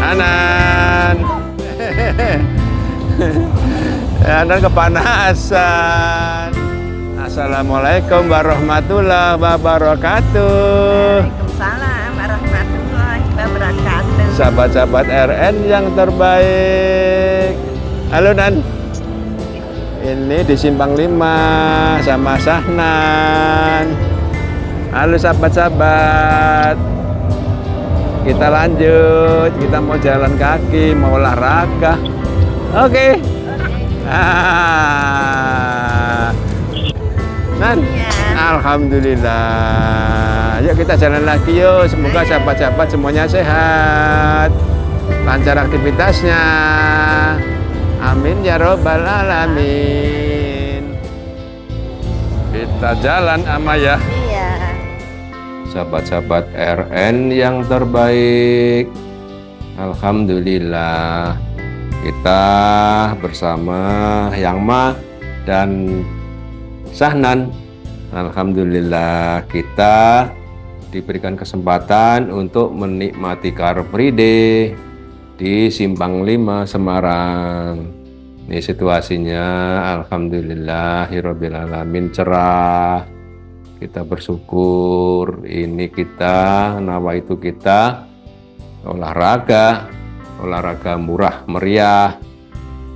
Anan. Anan kepanasan. Assalamualaikum warahmatullahi wabarakatuh. Waalaikumsalam warahmatullahi wabarakatuh. Sahabat-sahabat RN yang terbaik. Halo Nan. Ini di Simpang 5 sama Sahnan. Halo sahabat-sahabat. Kita lanjut, kita mau jalan kaki, mau olahraga. Oke. Nan, alhamdulillah. Yuk kita jalan lagi yuk. Semoga sahabat-sahabat semuanya sehat, lancar aktivitasnya. Amin ya robbal alamin. Kita jalan ama ya. Iya. Sahabat-sahabat RN yang terbaik, alhamdulillah kita bersama Yang Ma dan Sahnan. Alhamdulillah kita diberikan kesempatan untuk menikmati Car Free Day di Simpang 5 Semarang. Ini situasinya alhamdulillahirabbil alamin cerah. Kita bersyukur. Ini kita nawaitu kita olahraga murah meriah.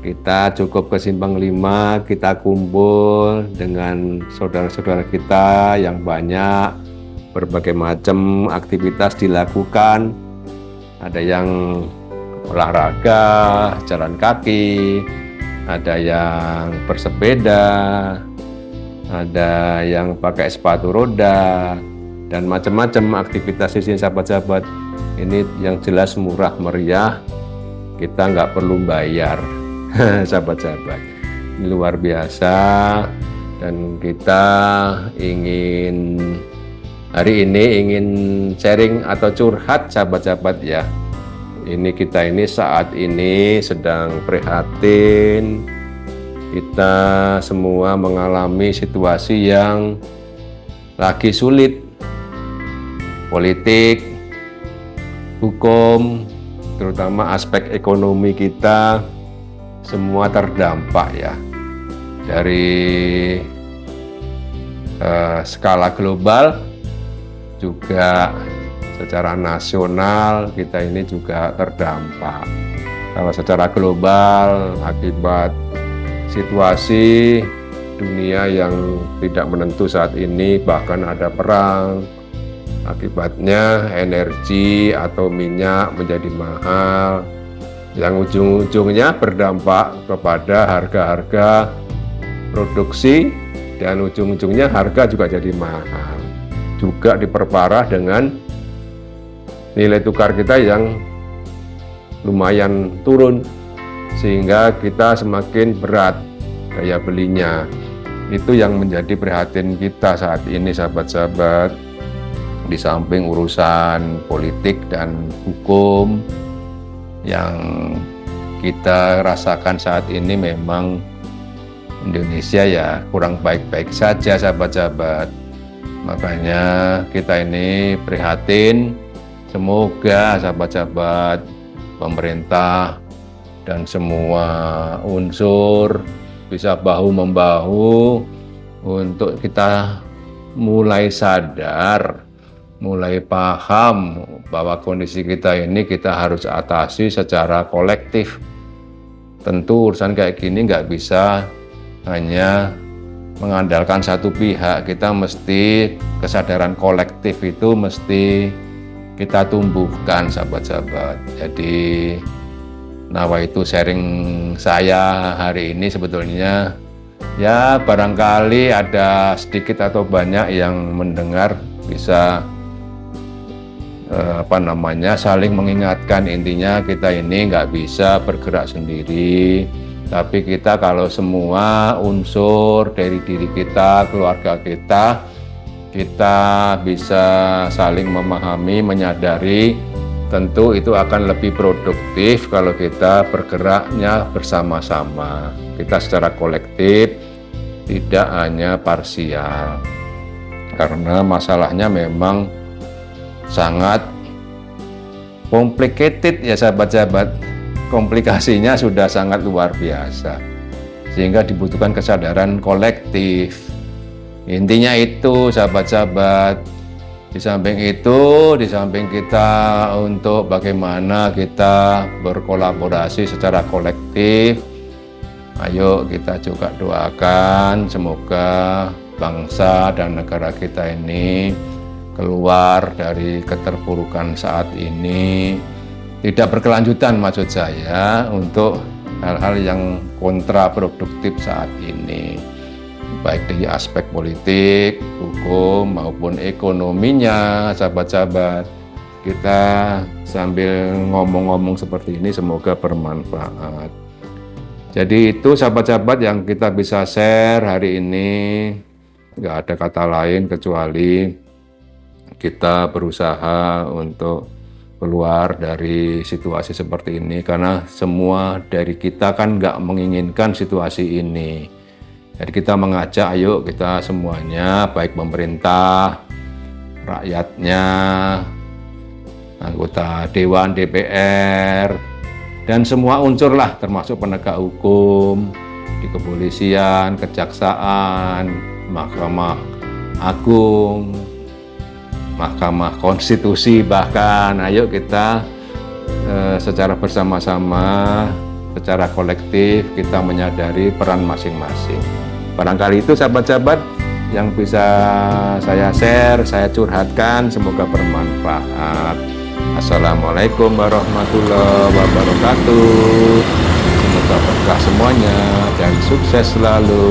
Kita cukup ke Simpang 5, kita kumpul dengan saudara-saudara kita yang banyak, berbagai macam aktivitas dilakukan. Ada yang olahraga, jalan kaki, ada yang bersepeda, ada yang pakai sepatu roda, dan macam-macam aktivitas di sini sahabat-sahabat. Ini yang jelas murah meriah, kita nggak perlu bayar. Sahabat-sahabat, ini luar biasa. Dan kita hari ini ingin sharing atau curhat sahabat-sahabat ya. Kita saat ini sedang prihatin. Kita semua mengalami situasi yang lagi sulit. Politik, hukum, terutama aspek ekonomi kita semua terdampak ya. Dari skala global juga secara nasional kita ini juga terdampak. Kalau secara global akibat situasi dunia yang tidak menentu saat ini, bahkan ada perang, akibatnya energi atau minyak menjadi mahal, yang ujung-ujungnya berdampak kepada harga-harga produksi, dan ujung-ujungnya harga juga jadi mahal. Juga diperparah dengan nilai tukar kita yang lumayan turun, sehingga kita semakin berat daya belinya. Itu yang menjadi prihatin kita saat ini sahabat-sahabat. Di samping urusan politik dan hukum yang kita rasakan saat ini, memang Indonesia ya kurang baik-baik saja sahabat-sahabat. Makanya kita ini prihatin. Semoga sahabat-sahabat, pemerintah dan semua unsur bisa bahu-membahu untuk kita mulai sadar, mulai paham bahwa kondisi kita ini kita harus atasi secara kolektif. Tentu urusan kayak gini nggak bisa hanya mengandalkan satu pihak. Kita mesti, kesadaran kolektif itu mesti kita tumbuhkan sahabat-sahabat. Jadi nawaitu sharing saya hari ini sebetulnya ya barangkali ada sedikit atau banyak yang mendengar bisa saling mengingatkan. Intinya kita ini nggak bisa bergerak sendiri, tapi kita kalau semua unsur dari diri kita, keluarga kita bisa saling memahami, menyadari, tentu itu akan lebih produktif kalau kita bergeraknya bersama-sama. Kita secara kolektif, tidak hanya parsial. Karena masalahnya memang sangat complicated ya sahabat-sahabat, komplikasinya sudah sangat luar biasa, sehingga dibutuhkan kesadaran kolektif. Intinya itu sahabat-sahabat. Di samping itu, di samping kita untuk bagaimana kita berkolaborasi secara kolektif, ayo kita juga doakan semoga bangsa dan negara kita ini keluar dari keterpurukan saat ini, tidak berkelanjutan maksud saya, untuk hal-hal yang kontraproduktif saat ini, baik dari aspek politik, hukum maupun ekonominya. Sahabat-sahabat, kita sambil ngomong-ngomong seperti ini semoga bermanfaat. Jadi itu sahabat-sahabat yang kita bisa share hari ini. Nggak ada kata lain kecuali kita berusaha untuk keluar dari situasi seperti ini, karena semua dari kita kan nggak menginginkan situasi ini. Jadi kita mengajak, ayo kita semuanya, baik pemerintah, rakyatnya, anggota Dewan, DPR, dan semua unsur lah, termasuk penegak hukum, di kepolisian, kejaksaan, Mahkamah Agung, Mahkamah Konstitusi bahkan, ayo kita secara bersama-sama, secara kolektif kita menyadari peran masing-masing. Barangkali itu sahabat-sahabat yang bisa saya share, saya curhatkan, semoga bermanfaat. Assalamualaikum warahmatullahi wabarakatuh. Semoga berkah semuanya dan sukses selalu.